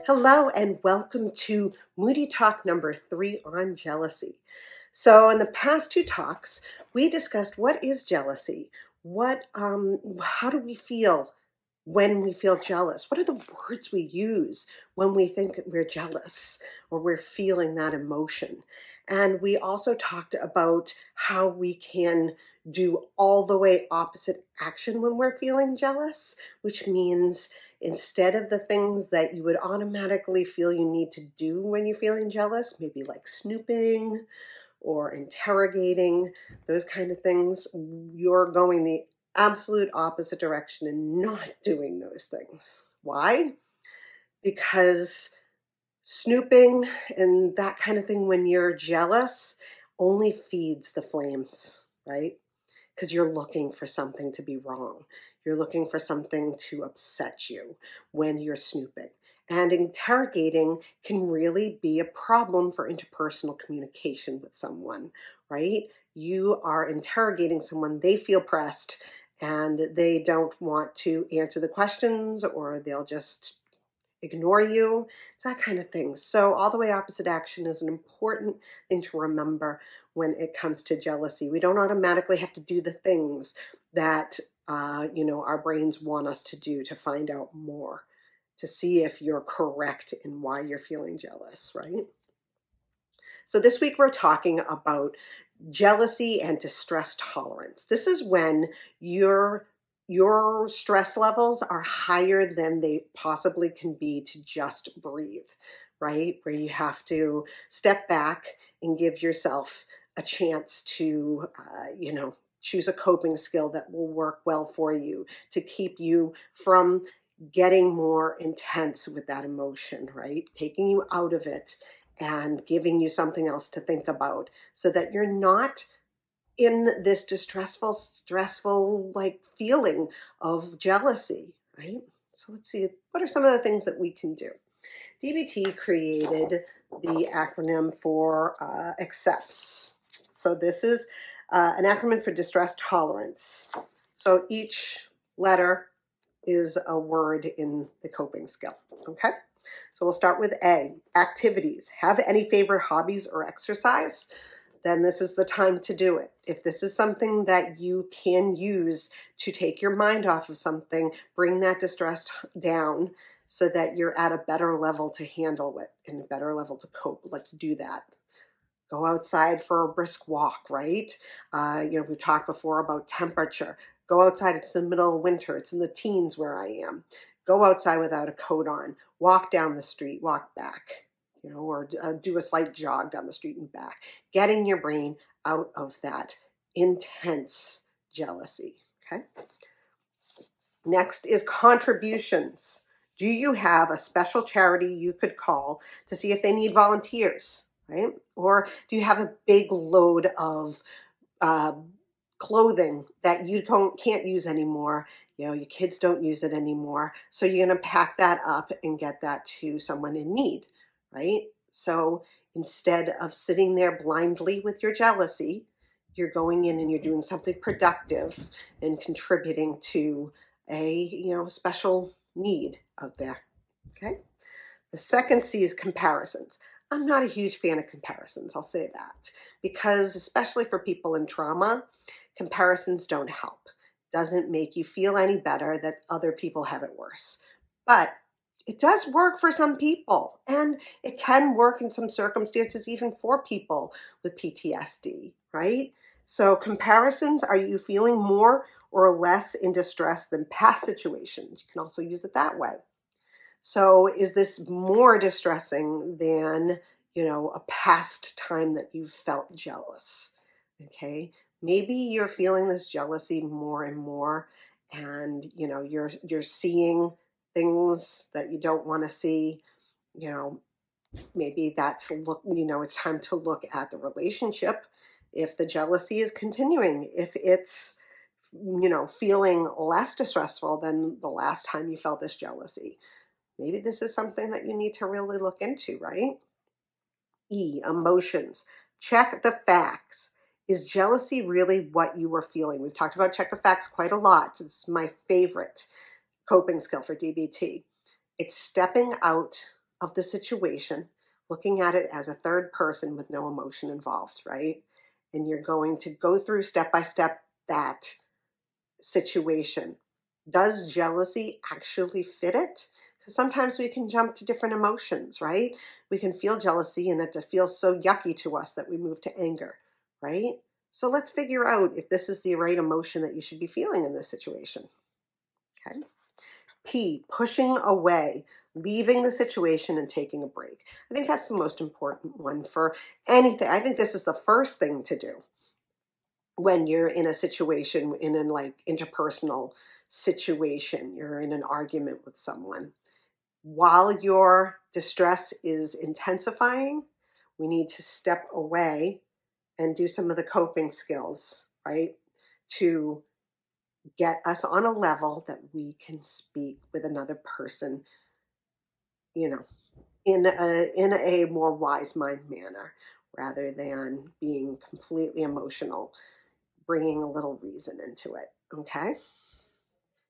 Hello and welcome to Moody Talk number 3 on jealousy. So in the past two talks, we discussed what is jealousy, how do we feel when we feel jealous? What are the words we use when we think we're jealous or we're feeling that emotion? And we also talked about how we can do all the way opposite action when we're feeling jealous, which means instead of the things that you would automatically feel you need to do when you're feeling jealous, maybe like snooping or interrogating, those kind of things, you're going the absolute opposite direction and not doing those things. Why? Because snooping and that kind of thing when you're jealous only feeds the flames, right? Because you're looking for something to be wrong. You're looking for something to upset you when you're snooping. And interrogating can really be a problem for interpersonal communication with someone, right? You are interrogating someone, they feel pressed and they don't want to answer the questions or they'll just ignore you. It's that kind of thing. So, all the way opposite action is an important thing to remember when it comes to jealousy. We don't automatically have to do the things that our brains want us to do to find out more, to see if you're correct in why you're feeling jealous, right? So, this week we're talking about jealousy and distress tolerance. This is when your stress levels are higher than they possibly can be to just breathe, right? Where you have to step back and give yourself a chance to, choose a coping skill that will work well for you to keep you from getting more intense with that emotion, right? Taking you out of it and giving you something else to think about so that you're not in this stressful like feeling of jealousy, right? So let's see, what are some of the things that we can do? DBT created the acronym for accepts. So this is an acronym for distress tolerance. So each letter is a word in the coping skill, okay? So we'll start with A, activities. Have any favorite hobbies or exercise? Then this is the time to do it. If this is something that you can use to take your mind off of something, bring that distress down so that you're at a better level to handle it and a better level to cope. Let's do that. Go outside for a brisk walk, right? We've talked before about temperature. Go outside. It's the middle of winter. It's in the teens where I am. Go outside without a coat on. Walk down the street. Walk back. Or do a slight jog down the street and back. Getting your brain out of that intense jealousy. Okay. Next is contributions. Do you have a special charity you could call to see if they need volunteers? Right? Or do you have a big load of uh, clothing that you can't use anymore? Your kids don't use it anymore. So you're going to pack that up and get that to someone in need, right? So instead of sitting there blindly with your jealousy, you're going in and you're doing something productive and contributing to a special need out there. Okay. The second C is comparisons. I'm not a huge fan of comparisons, I'll say that, because especially for people in trauma, comparisons don't help. Doesn't make you feel any better that other people have it worse. But it does work for some people, and it can work in some circumstances even for people with PTSD, right? So comparisons, are you feeling more or less in distress than past situations? You can also use it that way. So is this more distressing than, a past time that you felt jealous? Okay. Maybe you're feeling this jealousy more and more and, you're seeing things that you don't want to see, you know, maybe it's time to look at the relationship if the jealousy is continuing, if it's feeling less distressful than the last time you felt this jealousy. Maybe this is something that you need to really look into, right? E, emotions. Check the facts. Is jealousy really what you were feeling? We've talked about check the facts quite a lot. It's my favorite coping skill for DBT. It's stepping out of the situation, looking at it as a third person with no emotion involved, right? And you're going to go through step by step that situation. Does jealousy actually fit it? Because sometimes we can jump to different emotions, right? We can feel jealousy and it feels so yucky to us that we move to anger, right? So let's figure out if this is the right emotion that you should be feeling in this situation. Okay. P, pushing away, leaving the situation and taking a break. I think that's the most important one for anything. I think this is the first thing to do when you're in a situation, in a like interpersonal situation, you're in an argument with someone. While your distress is intensifying, we need to step away and do some of the coping skills, right? To get us on a level that we can speak with another person, you know, in a more wise mind manner rather than being completely emotional, bringing a little reason into it. Okay.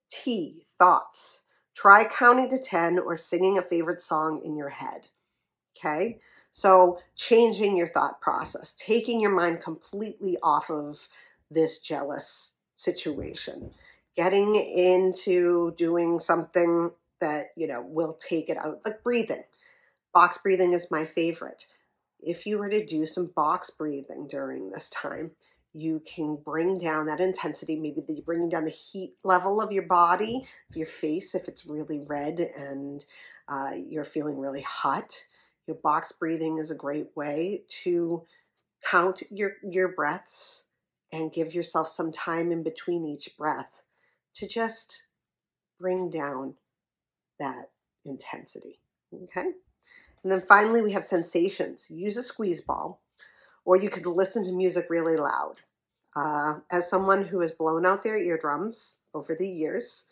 T, thoughts. Try counting to 10 or singing a favorite song in your head. Okay. So changing your thought process, taking your mind completely off of this jealous situation, getting into doing something that, will take it out, like breathing. Box breathing is my favorite. If you were to do some box breathing during this time, you can bring down that intensity. Maybe you're bringing down the heat level of your body, of your face, if it's really red and you're feeling really hot. Your box breathing is a great way to count your breaths and give yourself some time in between each breath to just bring down that intensity. Okay. And then finally, we have sensations. Use a squeeze ball, or you could listen to music really loud. As someone who has blown out their eardrums over the years,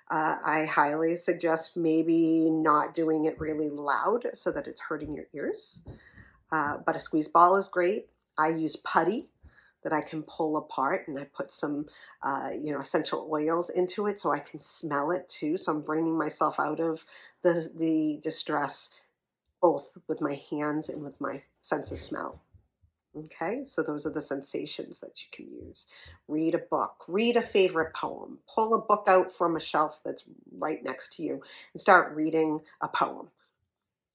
I highly suggest maybe not doing it really loud so that it's hurting your ears. But a squeeze ball is great. I use putty that I can pull apart, and I put some, essential oils into it so I can smell it too. So I'm bringing myself out of the distress both with my hands and with my sense of smell. Okay, so those are the sensations that you can use. Read a book, read a favorite poem, pull a book out from a shelf that's right next to you and start reading a poem.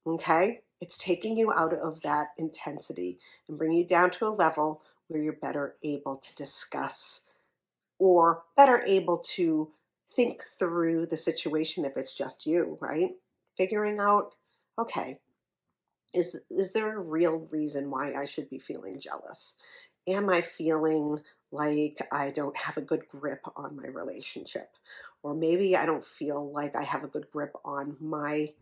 Okay, it's taking you out of that intensity and bringing you down to a level where you're better able to discuss or better able to think through the situation if it's just you, right? Figuring out, okay, is there a real reason why I should be feeling jealous? Am I feeling like I don't have a good grip on my relationship? Or maybe I don't feel like I have a good grip on my,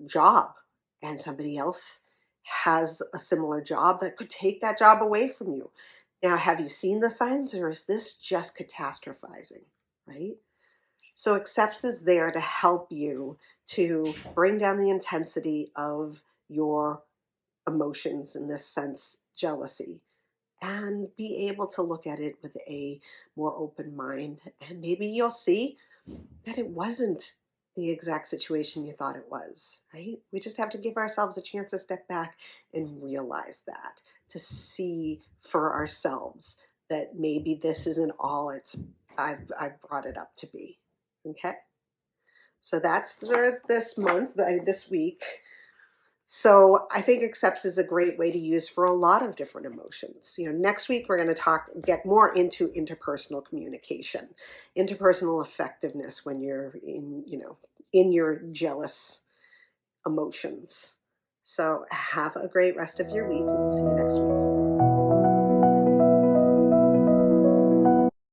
job, and somebody else has a similar job that could take that job away from you. Now, have you seen the signs, or is this just catastrophizing, right? So accepts is there to help you to bring down the intensity of your emotions, in this sense, jealousy, and be able to look at it with a more open mind. And maybe you'll see that it wasn't the exact situation you thought it was, right? We just have to give ourselves a chance to step back and realize that, to see for ourselves that maybe this isn't all I've brought it up to be. Okay, so that's this month, this week. So I think accepts is a great way to use for a lot of different emotions. Next week we're going to get more into interpersonal communication, interpersonal effectiveness when you're in your jealous emotions. So have a great rest of your week, and we'll see you next week.